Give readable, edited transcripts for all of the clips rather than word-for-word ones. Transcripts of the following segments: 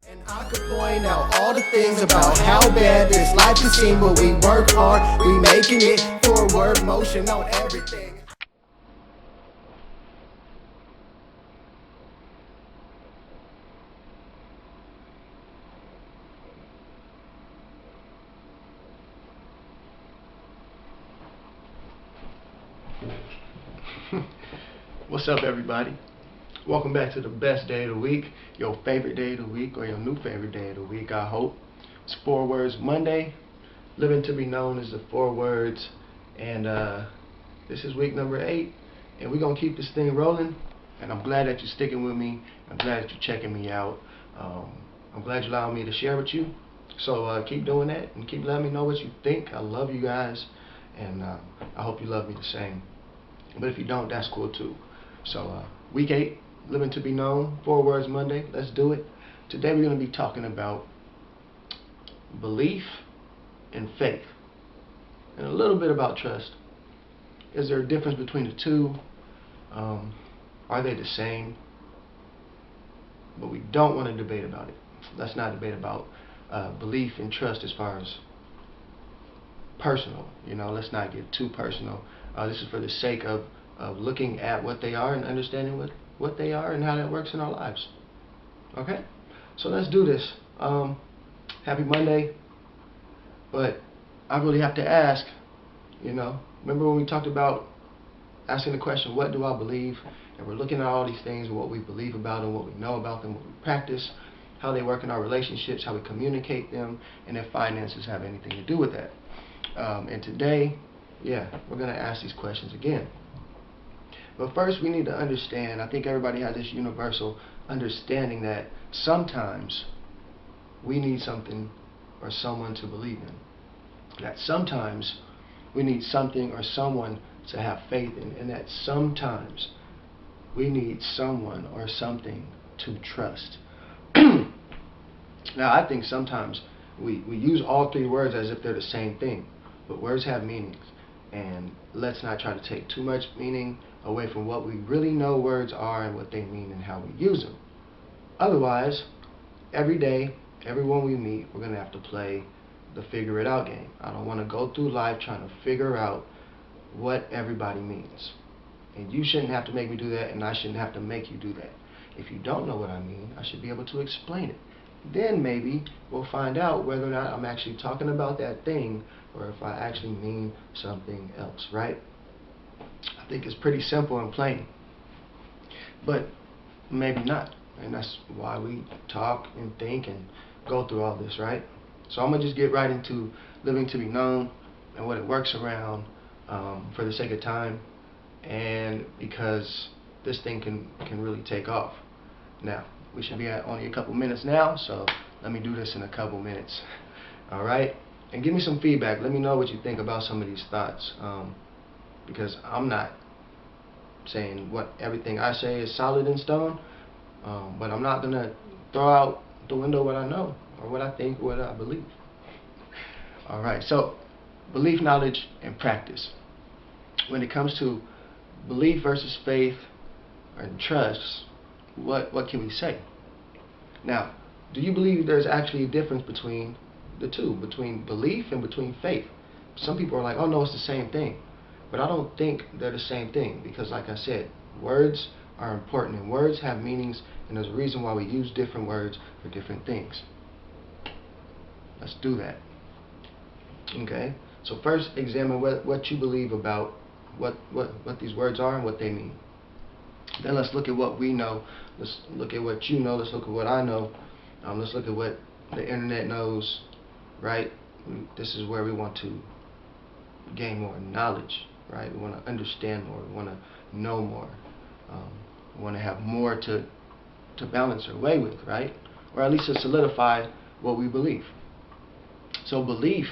And I could point out all the things about how bad this life can seem, but we work hard, we making it, forward motion on everything. What's up, everybody? Welcome back to the best day of the week, your favorite day of the week, or your new favorite day of the week, I hope. It's 4 Words Monday, living to be known as the 4 Words, and this is week number 8, and we're going to keep this thing rolling, and I'm glad that you're sticking with me. I'm glad that you're checking me out. I'm glad you allowed me to share with you, so keep doing that, and keep letting me know what you think. I love you guys, and I hope you love me the same. But if you don't, that's cool too. So week 8, living to be known, 4 Words Monday. Let's do it. Today we're going to be talking about belief and faith, and a little bit about trust. Is there a difference between the two? Are they the same? But we don't want to debate about it. Let's not debate about belief and trust as far as personal. Let's not get too personal. This is for the sake of looking at what they are and understanding what they are and how that works in our lives. Okay? So let's do this. Happy Monday. But I really have to ask, remember when we talked about asking the question, what do I believe? And we're looking at all these things, what we believe about them, what we know about them, what we practice, how they work in our relationships, how we communicate them, and if finances have anything to do with that. And today, we're going to ask these questions again. But first, we need to understand, I think everybody has this universal understanding that sometimes we need something or someone to believe in. That sometimes we need something or someone to have faith in. And that sometimes we need someone or something to trust. Now, I think sometimes we use all 3 words as if they're the same thing. But words have meanings. And let's not try to take too much meaning away from what we really know words are and what they mean and how we use them. Otherwise, every day, everyone we meet, we're going to have to play the figure it out game. I don't want to go through life trying to figure out what everybody means. And you shouldn't have to make me do that, and I shouldn't have to make you do that. If you don't know what I mean, I should be able to explain it. Then maybe we'll find out whether or not I'm actually talking about that thing or if I actually mean something else, right? I think it's pretty simple and plain. But maybe not. And that's why we talk and think and go through all this, right? So I'm going to just get right into living to be known and what it works around for the sake of time and because this thing can really take off. Now, we should be at only a couple minutes now, so let me do this in a couple minutes. All right? And give me some feedback. Let me know what you think about some of these thoughts. Because I'm not saying everything I say is solid in stone, but I'm not going to throw out the window what I know or what I think, what I believe. All right, so belief, knowledge, and practice. When it comes to belief versus faith and trust, what can we say? Now, do you believe there's actually a difference between the two, between belief and between faith? Some people are like, oh no, it's the same thing. But I don't think they're the same thing because, like I said, words are important and words have meanings, and there's a reason why we use different words for different things. Let's do that. Okay? So first, examine what you believe about what these words are and what they mean. Then let's look at what we know. Let's look at what you know. Let's look at what I know. Let's look at what the internet knows, right? This is where we want to gain more knowledge, right? We want to understand more. We want to know more. We want to have more to balance our way with, right? Or at least to solidify what we believe. So belief,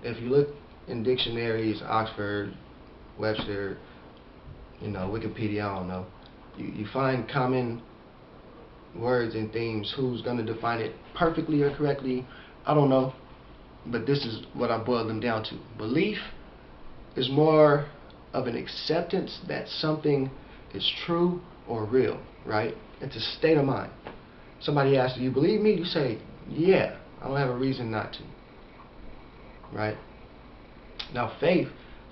if you look in dictionaries, Oxford, Webster, Wikipedia, I don't know, you find common words and themes. Who's going to define it perfectly or correctly? I don't know. But this is what I boiled them down to. Belief is more of an acceptance that something is true or real, right? It's a state of mind. Somebody asks, do you believe me? You say, yeah, I don't have a reason not to. Right? Now faith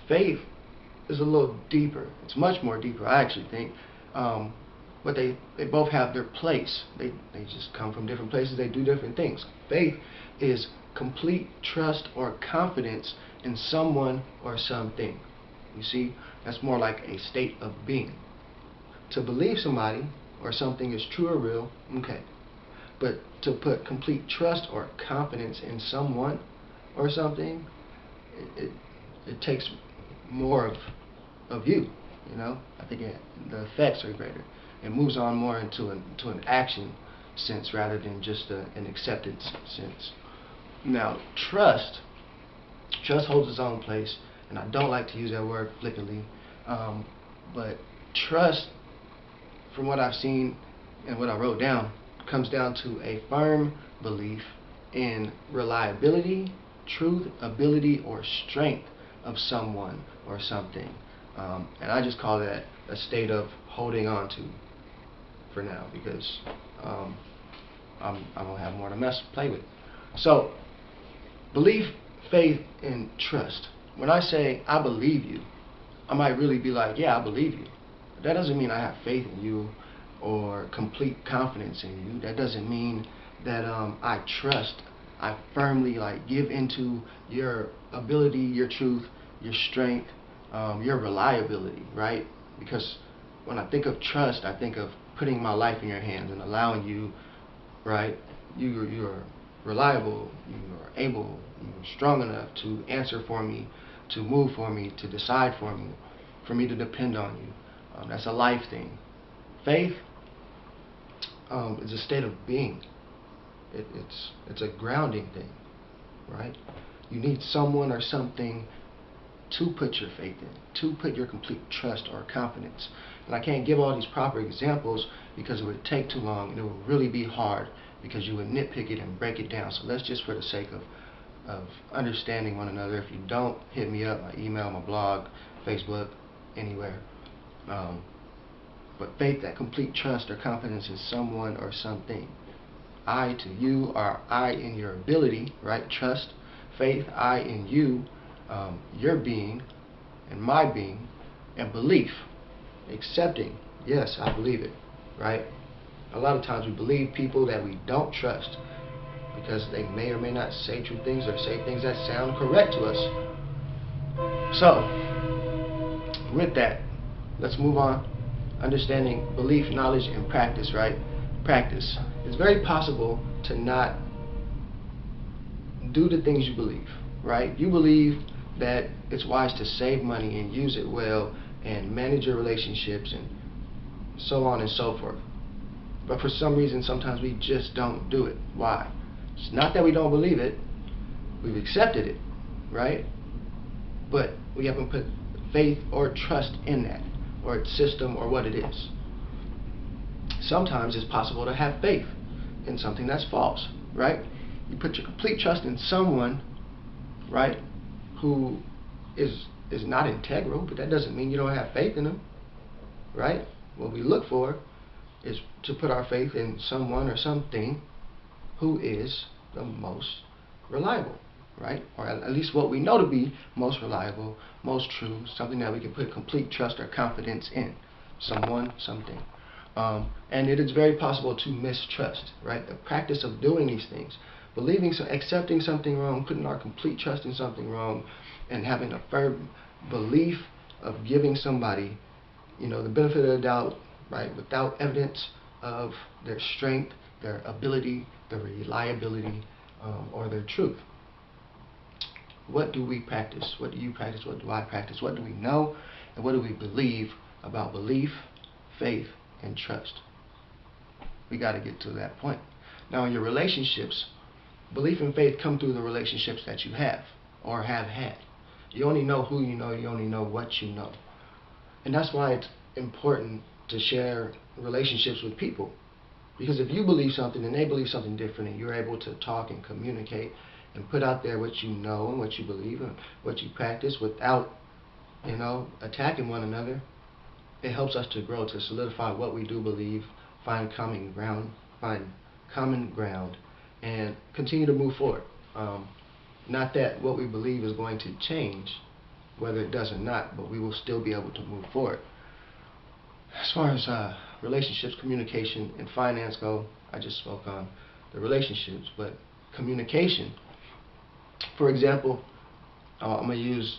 is a little deeper. It's much more deeper, I actually think. But they both have their place. They just come from different places. They do different things. Faith is complete trust or confidence in someone or something. You see, that's more like a state of being. To believe somebody or something is true or real, okay. But to put complete trust or confidence in someone or something, it takes more of you. You know, I think the effects are greater. It moves on more into an action sense rather than just an acceptance sense. Now, trust holds its own place, and I don't like to use that word flippantly, but trust, from what I've seen and what I wrote down, comes down to a firm belief in reliability, truth, ability, or strength of someone or something. And I just call that a state of holding on to for now, because I don't have more to play with. So, belief, faith, and trust. When I say I believe you, I might really be like, yeah, I believe you. That doesn't mean I have faith in you or complete confidence in you. That doesn't mean that I trust. I firmly give into your ability, your truth, your strength, your reliability, right? Because when I think of trust, I think of putting my life in your hands and allowing you, right? You're reliable, you are able, you're strong enough to answer for me, to move for me, to decide for me to depend on you. That's a life thing. Faith is a state of being. It's a grounding thing, right? You need someone or something to put your faith in, to put your complete trust or confidence. And I can't give all these proper examples because it would take too long and it would really be hard because you would nitpick it and break it down. So let's just, for the sake of understanding one another, if you don't, hit me up, my email, my blog, Facebook, anywhere. But faith, that complete trust or confidence in someone or something. I to you, or I in your ability, right? Trust. Faith, I in you, your being and my being. And belief, accepting, yes, I believe it, right? A lot of times we believe people that we don't trust because they may or may not say true things or say things that sound correct to us. So, with that, let's move on. Understanding belief, knowledge, and practice, right? Practice. It's very possible to not do the things you believe, right? You believe that it's wise to save money and use it well and manage your relationships and so on and so forth. But for some reason, sometimes we just don't do it. Why? It's not that we don't believe it. We've accepted it, right? But we haven't put faith or trust in that, or its system, or what it is. Sometimes it's possible to have faith in something that's false, right? You put your complete trust in someone, right, who is not integral, but that doesn't mean you don't have faith in them, right? What we look for is to put our faith in someone or something who is the most reliable, right? Or at least what we know to be most reliable, most true, something that we can put complete trust or confidence in. Someone, something. And it is very possible to mistrust, right? The practice of doing these things, believing, accepting something wrong, putting our complete trust in something wrong, and having a firm belief of giving somebody, the benefit of the doubt, right, without evidence of their strength, their ability, their reliability, or their truth. What do we practice? What do you practice? What do I practice? What do we know? And what do we believe about belief, faith, and trust? We got to get to that point. Now, in your relationships, belief and faith come through the relationships that you have or have had. You only know who you know. You only know what you know. And that's why it's important to share relationships with people. Because if you believe something and they believe something different and you're able to talk and communicate and put out there what you know and what you believe and what you practice without, attacking one another, it helps us to grow, to solidify what we do believe, find common ground, find common ground, and continue to move forward. Not that what we believe is going to change, whether it does or not, but we will still be able to move forward. As far as relationships, communication, and finance go, I just spoke on the relationships, but communication, for example, I'm going to use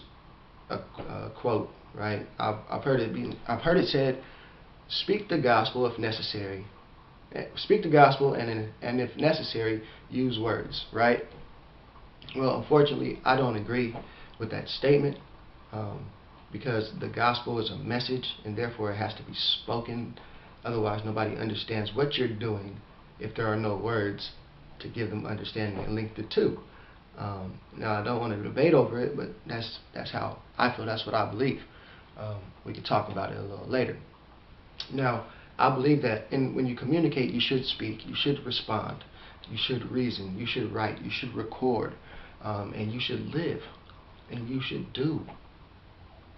a quote, right? I've heard it said, "Speak the gospel if necessary. Speak the gospel, and if necessary, use words." Right? Well, unfortunately, I don't agree with that statement, because the gospel is a message, and therefore it has to be spoken. Otherwise, nobody understands what you're doing if there are no words to give them understanding and link the two. Now, I don't want to debate over it, but that's how I feel. That's what I believe. We can talk about it a little later. Now, I believe that when you communicate, you should speak, you should respond, you should reason, you should write, you should record, and you should live, and you should do,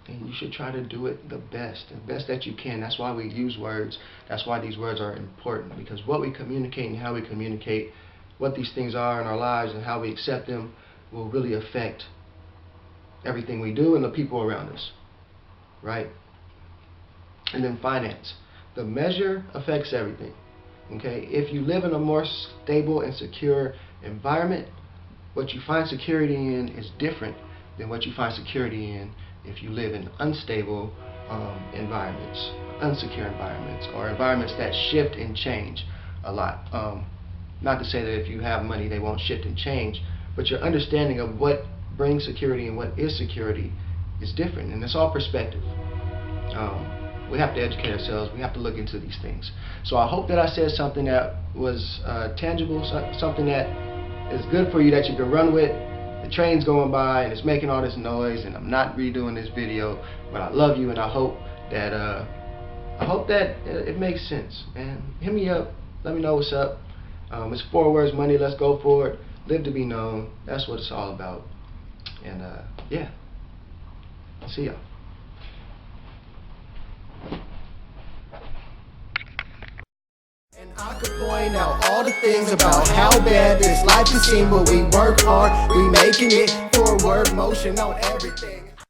and you should try to do it the best that you can. That's why we use words. That's why these words are important, because what we communicate and how we communicate, what these things are in our lives and how we accept them, will really affect everything we do and the people around us, right? And then finance. The measure affects everything. Okay? If you live in a more stable and secure environment, what you find security in is different than what you find security in if you live in unstable environments, unsecure environments, or environments that shift and change a lot. Not to say that if you have money they won't shift and change, but your understanding of what brings security and what is security is different, and it's all perspective. We have to educate ourselves. We have to look into these things. So I hope that I said something that was tangible, something that is good for you, that you can run with. The train's going by and it's making all this noise, and I'm not redoing this video, but I love you, and I hope that it makes sense. And hit me up. Let me know what's up. It's 4 words money. Let's go for it. Live to be known. That's what it's all about. And yeah. See y'all. And I could point out all the things about how bad this life can seem, but we work hard, we making it. Forward motion on everything.